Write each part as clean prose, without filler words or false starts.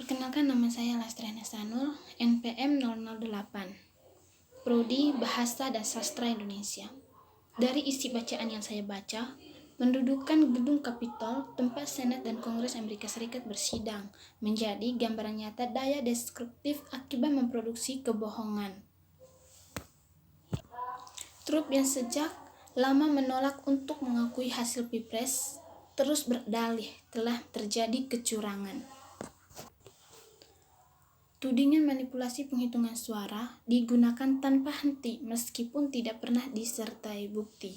Perkenalkan, nama saya Lastriana Sanul, NPM 008, Prodi Bahasa dan Sastra Indonesia. Dari isi bacaan yang saya baca, mendudukan gedung Kapitol, tempat Senat dan Kongres Amerika Serikat bersidang, menjadi gambaran nyata daya destruktif akibat memproduksi kebohongan. Trump yang sejak lama menolak untuk mengakui hasil Pilpres terus berdalih telah terjadi kecurangan. Tudingan manipulasi penghitungan suara digunakan tanpa henti meskipun tidak pernah disertai bukti.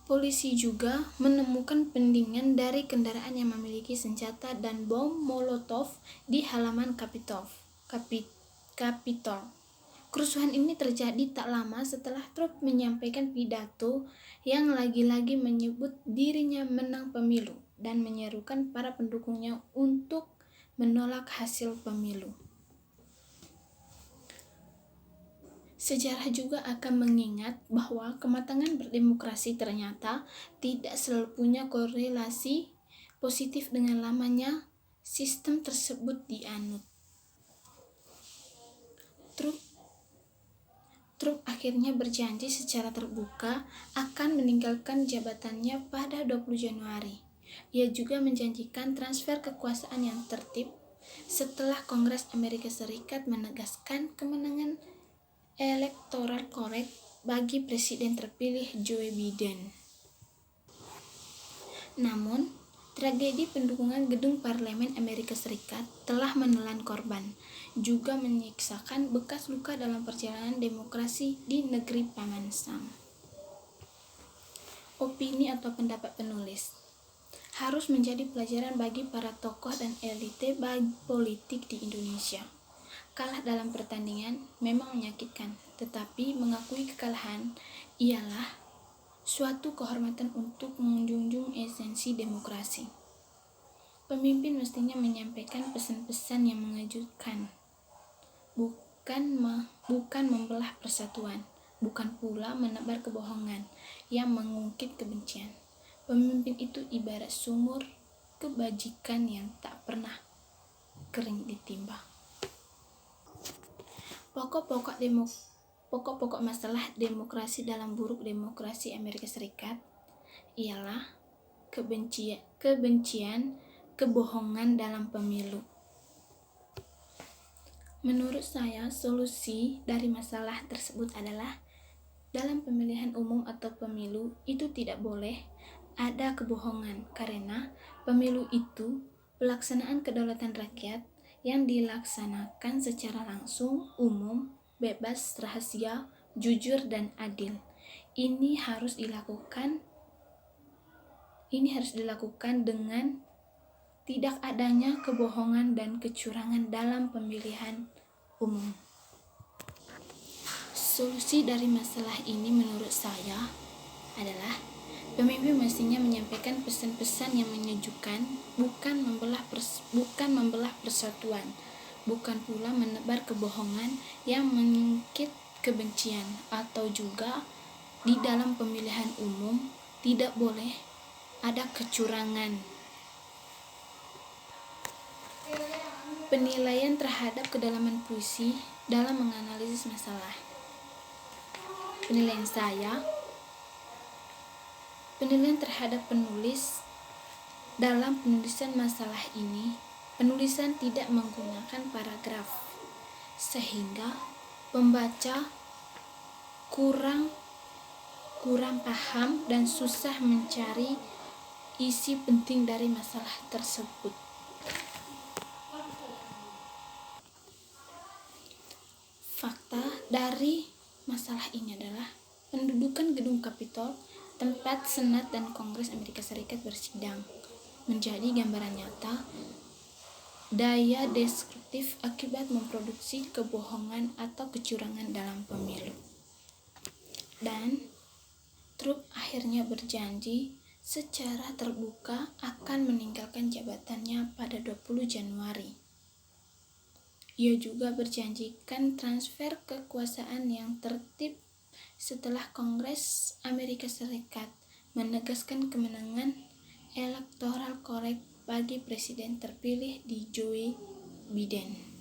Polisi juga menemukan pendingan dari kendaraan yang memiliki senjata dan bom Molotov di halaman Kapitol. Kerusuhan ini terjadi tak lama setelah Trump menyampaikan pidato yang lagi-lagi menyebut dirinya menang pemilu dan menyerukan para pendukungnya untuk menolak hasil pemilu. Sejarah juga akan mengingat bahwa kematangan berdemokrasi ternyata tidak selalu punya korelasi positif dengan lamanya sistem tersebut dianut. Trump akhirnya berjanji secara terbuka akan meninggalkan jabatannya pada 20 Januari. Ia juga menjanjikan transfer kekuasaan yang tertib setelah Kongres Amerika Serikat menegaskan kemenangan electoral college bagi Presiden terpilih Joe Biden. Namun, tragedi pendukungan gedung parlemen Amerika Serikat telah menelan korban, juga menyisakan bekas luka dalam perjalanan demokrasi di negeri Paman Sam. Opini atau pendapat penulis harus menjadi pelajaran bagi para tokoh dan elite politik di Indonesia. Kalah dalam pertandingan memang menyakitkan, tetapi mengakui kekalahan ialah suatu kehormatan untuk menjunjung esensi demokrasi. Pemimpin mestinya menyampaikan pesan-pesan yang mengejutkan, bukan membelah persatuan, bukan pula menebar kebohongan yang mengungkit kebencian. Pemimpin itu ibarat sumur kebajikan yang tak pernah kering ditimba. Pokok-pokok masalah demokrasi dalam buruk demokrasi Amerika Serikat ialah kebencian, kebohongan dalam pemilu. Menurut saya, solusi dari masalah tersebut adalah dalam pemilihan umum atau pemilu itu tidak boleh ada kebohongan, karena pemilu itu pelaksanaan kedaulatan rakyat yang dilaksanakan secara langsung, umum, bebas, rahasia, jujur, dan adil. Ini harus dilakukan dengan tidak adanya kebohongan dan kecurangan dalam pemilihan umum. Solusi dari masalah ini menurut saya adalah pemimpin mestinya menyampaikan pesan-pesan yang menyejukkan, bukan membelah persatuan, bukan pula menebar kebohongan yang mengungkit kebencian, atau juga di dalam pemilihan umum tidak boleh ada kecurangan. Penilaian terhadap kedalaman puisi dalam menganalisis masalah. Penilaian terhadap penulis dalam penulisan masalah ini, penulisan tidak menggunakan paragraf, sehingga pembaca kurang paham dan susah mencari isi penting dari masalah tersebut. Fakta dari masalah ini adalah pendudukan gedung Kapitol, tempat Senat dan Kongres Amerika Serikat bersidang, menjadi gambaran nyata daya destruktif akibat memproduksi kebohongan atau kecurangan dalam pemilu. Dan Trump akhirnya berjanji secara terbuka akan meninggalkan jabatannya pada 20 Januari. Ia juga berjanjikan transfer kekuasaan yang tertib setelah Kongres Amerika Serikat menegaskan kemenangan electoral college bagi presiden terpilih di Joe Biden.